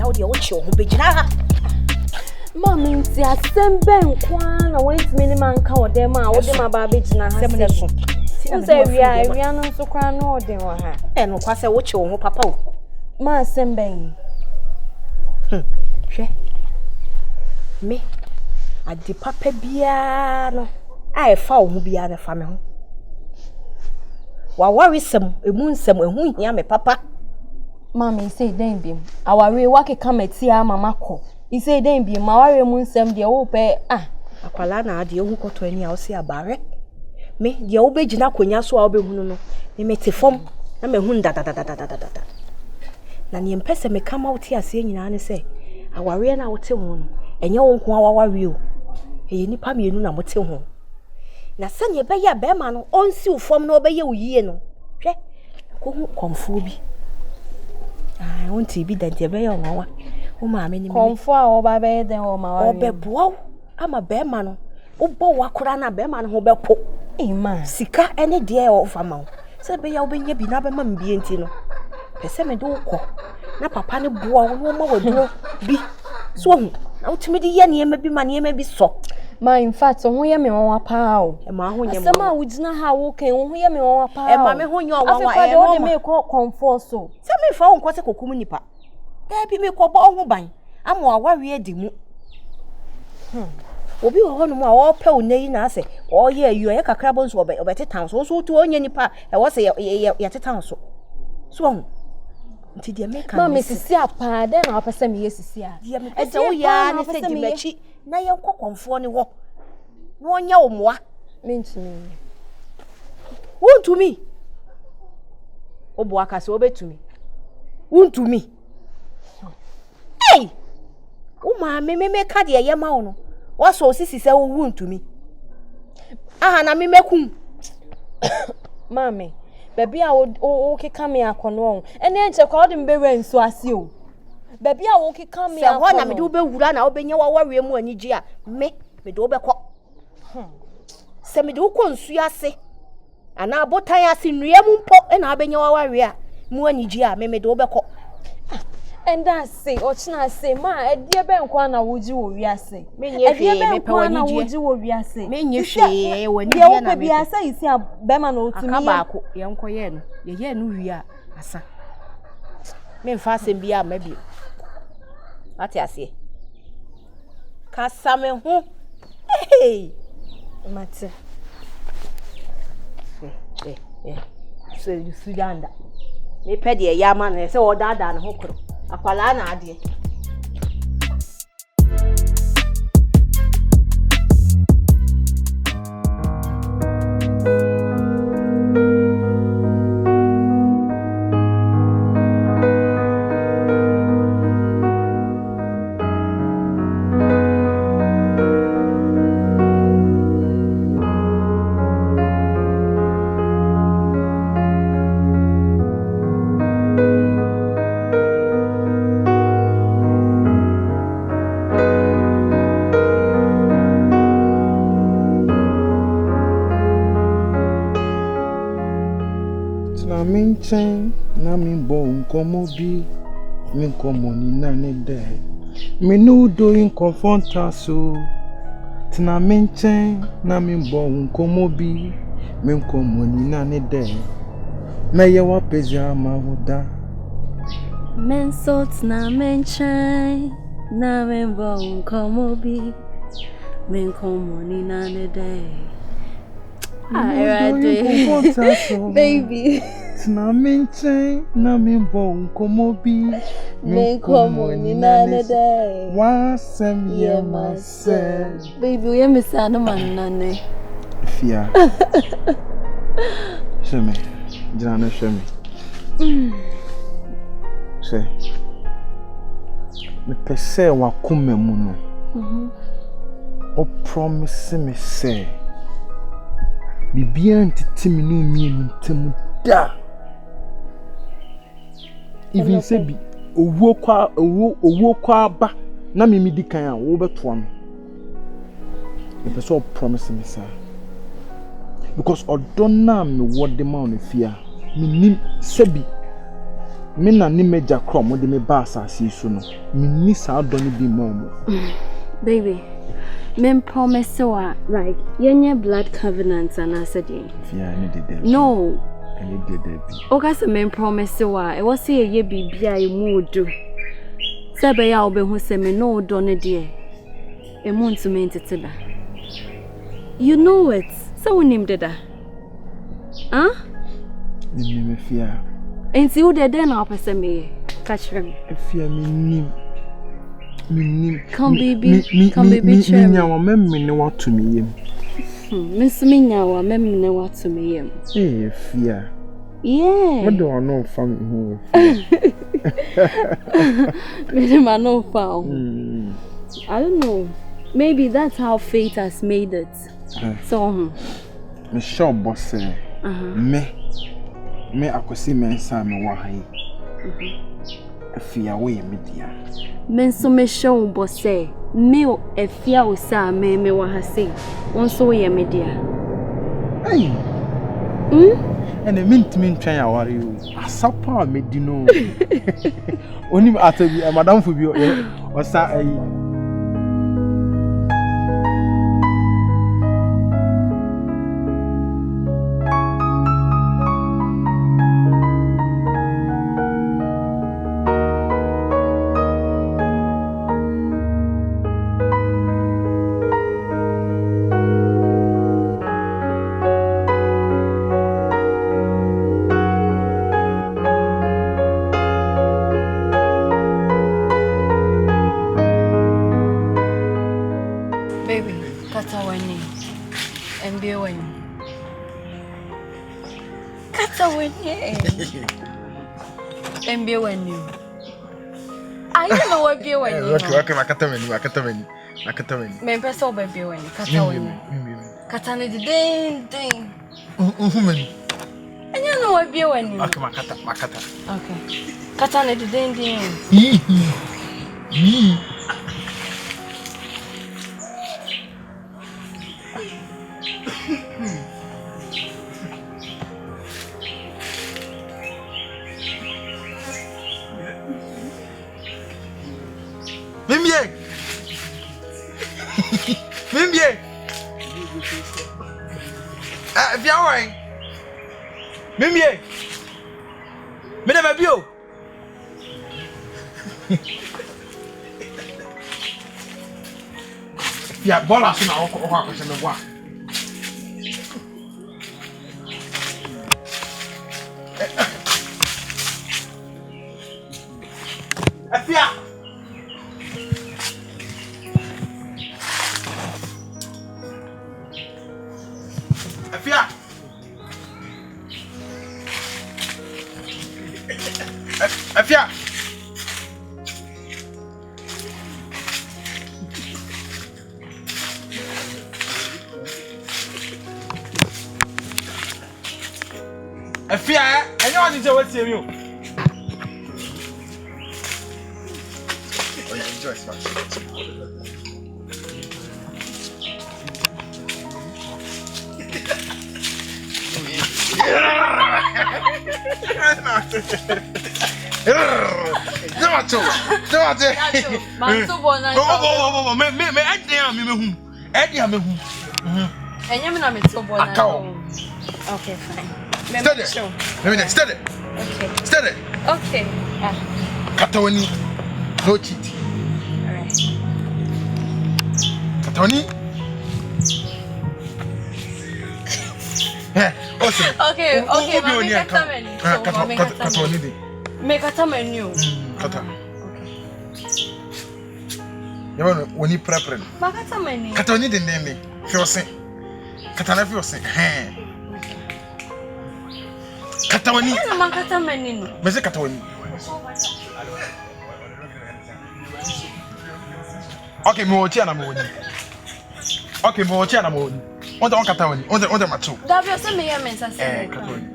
how the old show be jina. Mommy, nti asem ben kwa na wentimi ni manka ode ma ode ma ba be jina ha sem so. Nse wia no so kwa no ode wo ha. No kwa se wo che wo papa o. Ma asem ben. Hwe. Me ade papa bia no a e fa wo ho bia na fa me ho. Wa worry sem emu nsem ehu hia me papa. Mommy say den bim. Aware wa keka mati a mama ko. He say den bim ma ware mu nsem de wo pe akwala na ade ehu koto ani a wo se abare. Me de wo begina konya so a wo behunu no. Me mete fom na me hu ndadadadadadada. Na ne mpese me kama wo ti ase nyina ne se aware na wo te ho no. Enye wo nko awaware o. Eye nipa mienu na mo te ho. Na se ne be ya be ma no onsi wo fom na obeye wo yie no. Hwe ko hu komfo bi. Won't be that you're very on one. Mammy, comfort or by bed or my or bebo. I'm a bear man. Oh, Bowakurana bearman who bepo. Man, Sika any dear of a mouth. Said be your being be never man being tino. Peseme do co. Na papa ni boa no more will be. So, now to me the yenny may be money may be so. Ma in fact, on we me on pao. E ma ho nyem. Asema wo gina ha wo kan wo ye me on pao. E ma me ho nyo wa wa e mo. Afi me ko comfort so. Se me fa wo kwose kokum nipa. Da bi me ko bo ho ban. Amo awawe adi mu. Obi wo no mu a wo pa onayi na ase. O ye ayu e kakra bo nso obetetan so so to onya nipa e wo se ye tetan so. So nti de me kan. Ma me sisi apa de na opese me ye sisi a. E je wo ya ne se di machi. Na ye nkokonfo ne wo no onya wo moa mentumi wontumi obo akase obetumi wontumi hey wo ma me ka de ye ma wo no wo so sisi se wo wontumi aha na me mekum mame baby a wo keka me akono ene enche kwa wo de mbewe nso ase o baby a wo keka me akono se ho na me de wo bewura na wo benye wa wawe mu anigi a me de wo bekọ se me de wo konsu ase ana abotan ase nnua mu mpo na abenye wa wawe a mu anigi a me de wo bekọ and that say ochina say ma edie be nkwa na woji wo wiase menye hwe me pe wani woji wo wiase menye hwe wani dia na me bi asa isi a be ma na otumi aka baako ye nkoye no ye no wi a asa me mfa asem bi a ma bi ati ase kasa me ho hey mate so you sudanda me pe de ya ma na se o dada na ho kro akwala na ade na mi bo nkomo bi mi nkomo ni na ne de mi no do in confronta so tina menchen na mi bo nkomo bi mi nkomo ni na ne de na ye wa peza ma hoda men so tina menchen na mi bo nkomo bi mi nkomo ni na ne de baby na menchen na mi bo nkomo bi mi nkomo ni na ne de wa sem ye ma se baby we me sa no man na ne fia sheme jana sheme se me pese wa kuma mu no o promise me say bibia ntitimi no mienu ntemu da even say bi owo kwa ba na me di kan a wo beto am e person promise me sir because odonna me word ma on fia me nim sebi me na ni meja krom de me ba asase so no me ni sa do ni bi mom. Baby, men promise wa like yenye blood covenant and asadi. Fia ni de No. I need the baby. Okay, so men promise wa e was say ye bibia e mu do. Sebe ya obehu se me no do ne de. E mu ntumi ntete da. You know it. So unim deda. Huh? Ni me fia. Enti u de na opese me catch him. Fia me nim. Come baby, me nyawo memme ne watu me yem. Miss me nyawo memme ne watu me yem. Fia. Yeah. What do I know from who? I know found. I don't know. Maybe that's how fate has made it. So, me sure boss me akosi mensa me wa hai. Afia we media. Men so me sure boss me o afia o sa me wa ha sei. Won so ye media. Hey. And a mint try our you. A supper medino. Only after Madame Fubio or sa Okay, Makataweni. Me pesa baby when Kataweni. Katane the ding. And you know what be when. Okay, Makata. Okay. Katane the ding. Mimbier. Viens ouais. Mimbier. Mesdames bio. Ya bola sina o kwa se me bwa. Afia. Afia. Afia, anyone is what you mean? Oh yeah, enjoy Okay, fine. Steady. Okay. Katawani, no cheat. Alright. Katawani. Okay. Katawani. Make a menu. Kata. You want when you prepare. Makata menu. Katawani the name. Fiose. Katana fiose. Katawani. Makata menu. Mese katawani. Okay, me watch na me woni. Okay, me watch na me woni. On the katawani. On the macho. That be say me ya mensa say. Katawani.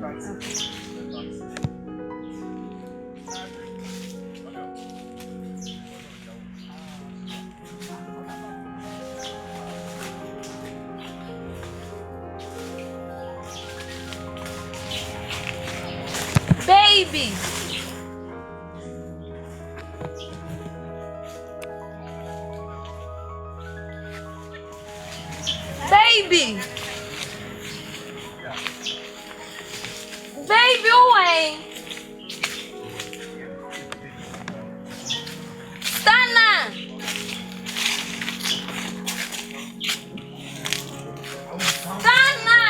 Baby. Baby! Baby, away! Stana! Stana!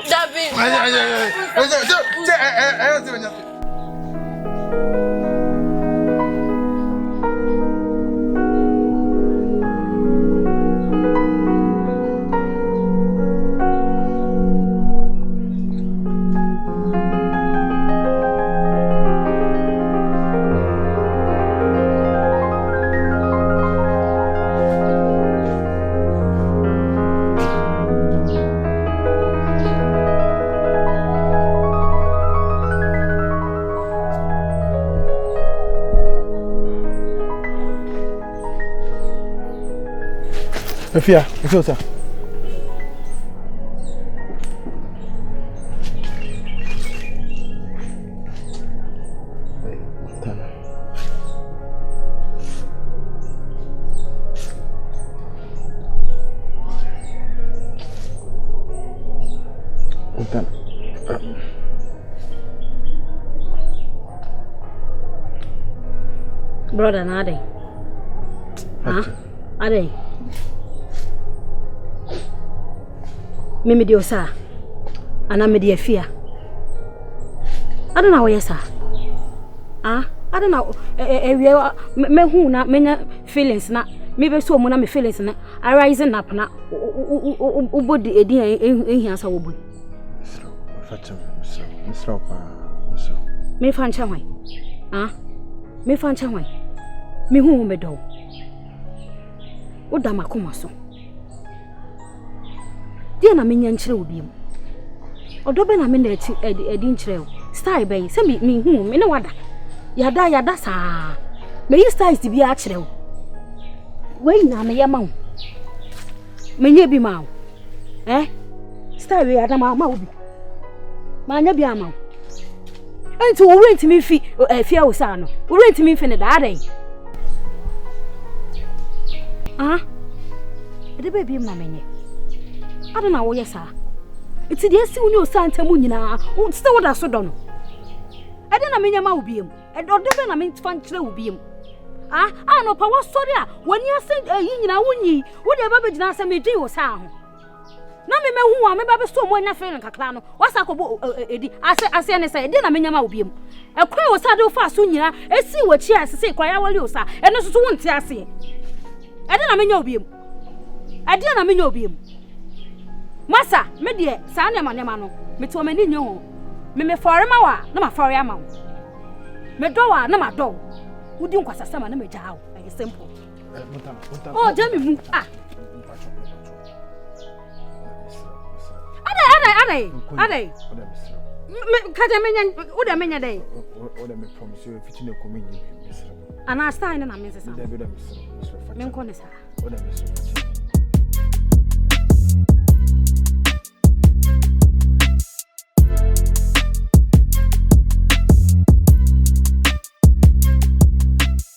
David. Efia, efia osa. Brother Nade. Huh? Ade. Mimi di osa. Ana me di afia. Ada na wo yesa. Ada na ewie me hu na menya feelings na me be so mu na me feelings na arising up na ubodi edi ehia sa wo boy. Misro pa. Me fan chanwan. Me fan chanwan. Me hu me do. Oda makoma so. Dia na menya nkyere obi mu. Odo be na me na edi nkyere o. Style ben se me hu me ne wada. Yada sa. Me yi style ti bi a kyere o. Wei na me yema o. Menye bi ma o. Style we yada ma obi. Ma nya bi ama o. Enti wo rent me fi fia wo sa no. Wo rent me fi ne da adai. Ede be bi na menye. Ada na wo yesa. Iti de si woni osa ntamu nyina. Wo se wo da so do no. Ede na menya ma obi em. Ede odo be na me fan kire obi em. No pa wo sori a woni ase yi nyina wonyi. Wo de ba be gina ase me din wo sa ho. Na me hu a me ba be so mo nya feeling kakra no. Wasa ko edi ase ne say ede na menya ma obi em. Ekwan wo sa de wo fa so nyina esi wo chi ase kwa ya wali osa. Eno so wo nti ase. Ede na menya obi em. Ede na menya obi em. Masa, me de sa na ma no. Me to mani nyo. Me fore ma wa, na ma fore ama wo. Me do wa na ma do. Wudi nkwasasa ma na me jaa wo. Ay simple. Montana. Oh, jami mu. Ade. Kaja menya uda menya day. Oda me promise you fitting a community. Ana sta ina na me sesa. Oda be da me so. Me nko ne sa. Oda me so.